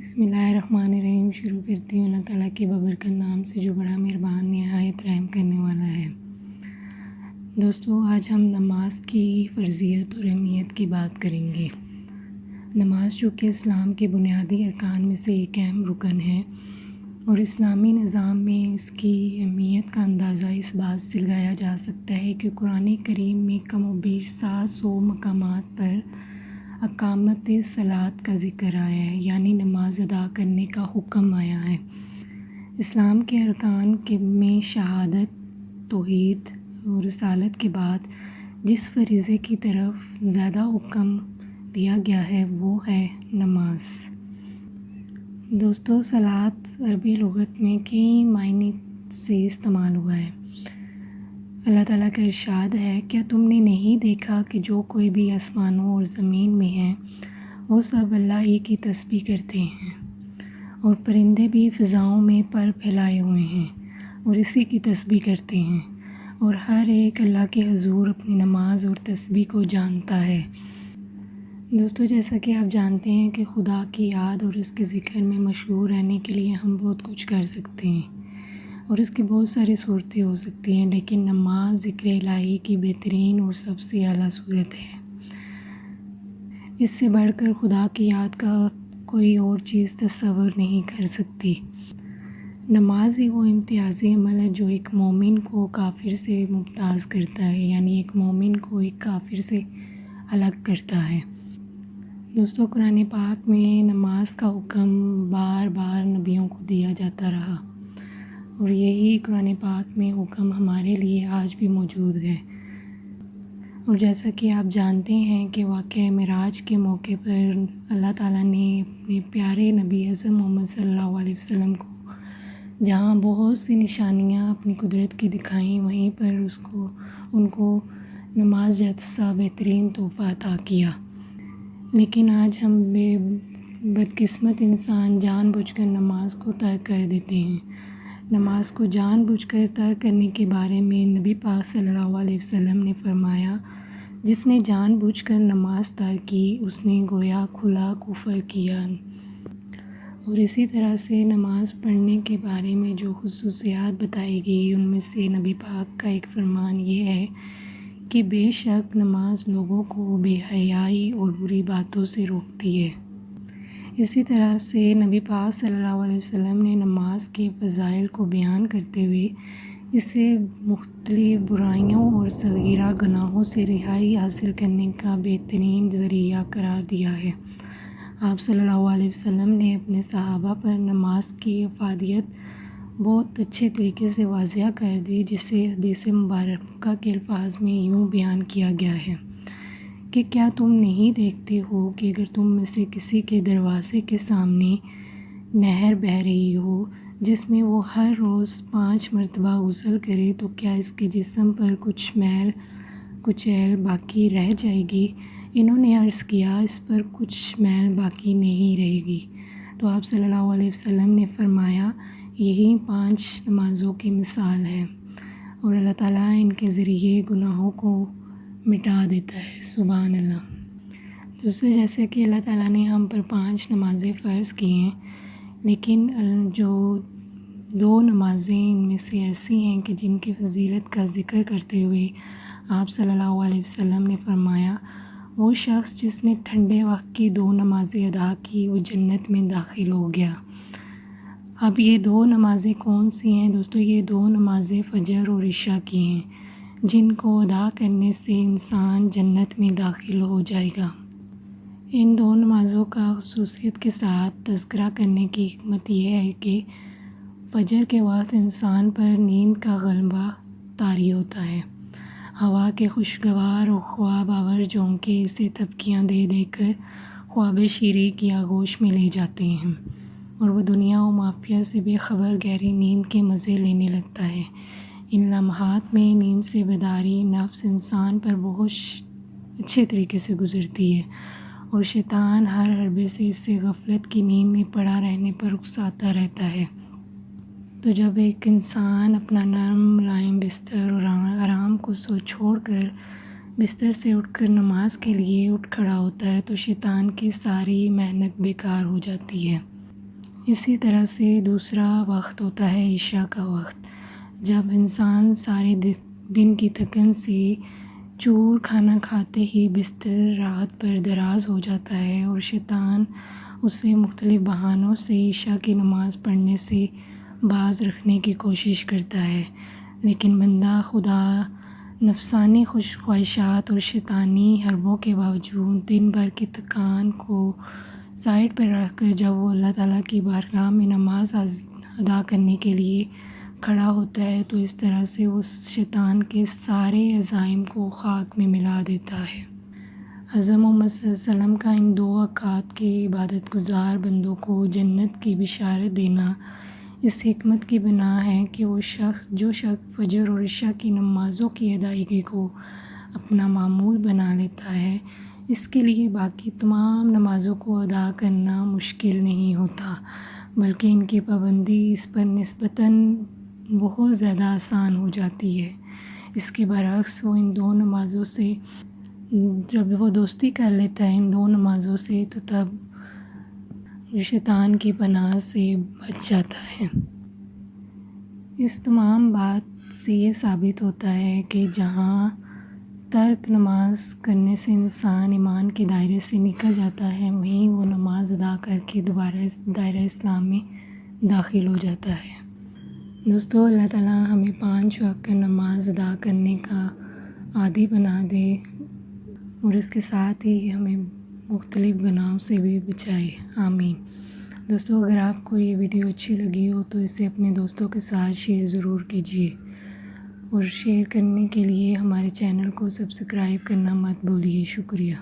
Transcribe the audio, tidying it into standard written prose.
بسم اللہ الرحمن الرحیم۔ شروع کرتی ہوں اللہ تعالیٰ کے بابرکت نام سے جو بڑا مہربان نہایت رحم کرنے والا ہے۔ دوستو، آج ہم نماز کی فرضیت اور اہمیت کی بات کریں گے۔ نماز جو کہ اسلام کے بنیادی ارکان میں سے ایک اہم رکن ہے اور اسلامی نظام میں اس کی اہمیت کا اندازہ اس بات سے لگایا جا سکتا ہے کہ قرآن کریم میں کم و بیش 700 مقامات پر اقامت صلاۃ کا ذکر آیا ہے، یعنی نماز ادا کرنے کا حکم آیا ہے۔ اسلام کے ارکان میں شہادت، توحید اور رسالت کے بعد جس فریضے کی طرف زیادہ حکم دیا گیا ہے وہ ہے نماز۔ دوستو، صلاۃ عربی لغت میں کئی معنی سے استعمال ہوا ہے۔ اللہ تعالیٰ کا ارشاد ہے، کیا تم نے نہیں دیکھا کہ جو کوئی بھی آسمانوں اور زمین میں ہے وہ سب اللہ ہی کی تسبیح کرتے ہیں، اور پرندے بھی فضاؤں میں پر پھیلائے ہوئے ہیں اور اسی کی تسبیح کرتے ہیں، اور ہر ایک اللہ کے حضور اپنی نماز اور تسبیح کو جانتا ہے۔ دوستو، جیسا کہ آپ جانتے ہیں کہ خدا کی یاد اور اس کے ذکر میں مشغول رہنے کے لیے ہم بہت کچھ کر سکتے ہیں اور اس کی بہت ساری صورتیں ہو سکتی ہیں، لیکن نماز ذکر الہی کی بہترین اور سب سے اعلیٰ صورت ہے۔ اس سے بڑھ کر خدا کی یاد کا کوئی اور چیز تصور نہیں کر سکتی۔ نماز ہی وہ امتیازی عمل ہے جو ایک مومن کو کافر سے ممتاز کرتا ہے، یعنی ایک مومن کو ایک کافر سے الگ کرتا ہے۔ دوستو، قرآن پاک میں نماز کا حکم بار بار نبیوں کو دیا جاتا رہا، اور یہی قرآن پاک میں حکم ہمارے لیے آج بھی موجود ہے۔ اور جیسا کہ آپ جانتے ہیں کہ واقعہ معراج کے موقع پر اللہ تعالیٰ نے اپنے پیارے نبی حضرت محمد صلی اللہ علیہ وسلم کو جہاں بہت سی نشانیاں اپنی قدرت کی دکھائیں، وہیں پر ان کو نماز جیسا بہترین تحفہ عطا کیا۔ لیکن آج ہم بدقسمت انسان جان بوجھ کر نماز کو ترک کر دیتے ہیں۔ نماز کو جان بوجھ کر ترک کرنے کے بارے میں نبی پاک صلی اللہ علیہ وسلم نے فرمایا، جس نے جان بوجھ کر نماز ترک کی اس نے گویا کھلا کفر کیا۔ اور اسی طرح سے نماز پڑھنے کے بارے میں جو خصوصیات بتائی گئی ان میں سے نبی پاک کا ایک فرمان یہ ہے کہ بے شک نماز لوگوں کو بے حیائی اور بری باتوں سے روکتی ہے۔ اسی طرح سے نبی پاک صلی اللہ علیہ وسلم نے نماز کے فضائل کو بیان کرتے ہوئے اسے مختلف برائیوں اور صغیرہ گناہوں سے رہائی حاصل کرنے کا بہترین ذریعہ قرار دیا ہے۔ آپ صلی اللہ علیہ وسلم نے اپنے صحابہ پر نماز کی افادیت بہت اچھے طریقے سے واضح کر دی، جسے حدیث مبارکہ کے الفاظ میں یوں بیان کیا گیا ہے کہ کیا تم نہیں دیکھتے ہو کہ اگر تم میں سے کسی کے دروازے کے سامنے نہر بہہ رہی ہو جس میں وہ ہر روز 5 مرتبہ غسل کرے تو کیا اس کے جسم پر کچھ میل کچیل باقی رہ جائے گی؟ انہوں نے عرض کیا، اس پر کچھ میل باقی نہیں رہے گی۔ تو آپ صلی اللہ علیہ وسلم نے فرمایا، یہی 5 نمازوں کی مثال ہے، اور اللہ تعالیٰ ان کے ذریعے گناہوں کو مٹا دیتا ہے۔ سبحان اللہ۔ دوستو، جیسے کہ اللہ تعالیٰ نے ہم پر 5 نمازیں فرض کی ہیں، لیکن جو 2 نمازیں ان میں سے ایسی ہیں کہ جن کی فضیلت کا ذکر کرتے ہوئے آپ صلی اللہ علیہ وسلم نے فرمایا، وہ شخص جس نے ٹھنڈے وقت کی 2 نمازیں ادا کی وہ جنت میں داخل ہو گیا۔ اب یہ 2 نمازیں کون سی ہیں دوستو؟ یہ 2 نمازیں فجر اور عشاء کی ہیں، جن کو ادا کرنے سے انسان جنت میں داخل ہو جائے گا۔ ان 2 نمازوں کا خصوصیت کے ساتھ تذکرہ کرنے کی حکمت یہ ہے کہ فجر کے وقت انسان پر نیند کا غلبہ طاری ہوتا ہے۔ ہوا کے خوشگوار اور خواب آور جھونکے اسے تھپکیاں دے دے کر خواب شیریں کی آغوش میں لے جاتے ہیں، اور وہ دنیا و مافیہ سے بے خبر گہری نیند کے مزے لینے لگتا ہے۔ ان لمحات میں نیند سے بیداری نفس انسان پر بہت اچھے طریقے سے گزرتی ہے، اور شیطان ہر حربے سے اس سے غفلت کی نیند میں پڑا رہنے پر اکساتا رہتا ہے۔ تو جب ایک انسان اپنا نرم ملائم بستر اور آرام کو چھوڑ کر بستر سے اٹھ کر نماز کے لیے اٹھ کھڑا ہوتا ہے تو شیطان کی ساری محنت بیکار ہو جاتی ہے۔ اسی طرح سے دوسرا وقت ہوتا ہے عشاء کا وقت، جب انسان سارے دن کی تھکن سے چور کھانا کھاتے ہی بستر راحت پر دراز ہو جاتا ہے اور شیطان اسے مختلف بہانوں سے عشاء کی نماز پڑھنے سے باز رکھنے کی کوشش کرتا ہے، لیکن بندہ خدا نفسانی خواہشات اور شیطانی حربوں کے باوجود دن بھر کی تھکان کو سائڈ پر رکھ کر جب وہ اللہ تعالیٰ کی بارگاہ میں نماز ادا کرنے کے لیے کھڑا ہوتا ہے تو اس طرح سے وہ شیطان کے سارے عزائم کو خاک میں ملا دیتا ہے۔ حضرت محمد صلی اللہ علیہ وسلم کا ان 2 اوقات کے عبادت گزار بندوں کو جنت کی بشارت دینا اس حکمت کی بنا ہے کہ جو شخص فجر اور عشاء کی نمازوں کی ادائیگی کو اپنا معمول بنا لیتا ہے، اس کے لیے باقی تمام نمازوں کو ادا کرنا مشکل نہیں ہوتا، بلکہ ان کی پابندی اس پر نسبتاً بہت زیادہ آسان ہو جاتی ہے۔ اس کے برعکس وہ ان 2 نمازوں سے جب وہ دوستی کر لیتا ہے ان 2 نمازوں سے تو تب شیطان کی پناہ سے بچ جاتا ہے۔ اس تمام بات سے یہ ثابت ہوتا ہے کہ جہاں ترک نماز کرنے سے انسان ایمان کے دائرے سے نکل جاتا ہے، وہیں وہ نماز ادا کر کے دوبارہ اس دائرہ اسلام میں داخل ہو جاتا ہے۔ دوستو، اللہ تعالیٰ ہمیں 5 وقت نماز ادا کرنے کا عادی بنا دے اور اس کے ساتھ ہی ہمیں مختلف گناہوں سے بھی بچائے، آمین۔ دوستو، اگر آپ کو یہ ویڈیو اچھی لگی ہو تو اسے اپنے دوستوں کے ساتھ شیئر ضرور کیجیے، اور شیئر کرنے کے لیے ہمارے چینل کو سبسکرائب کرنا مت بھولیے۔ شکریہ۔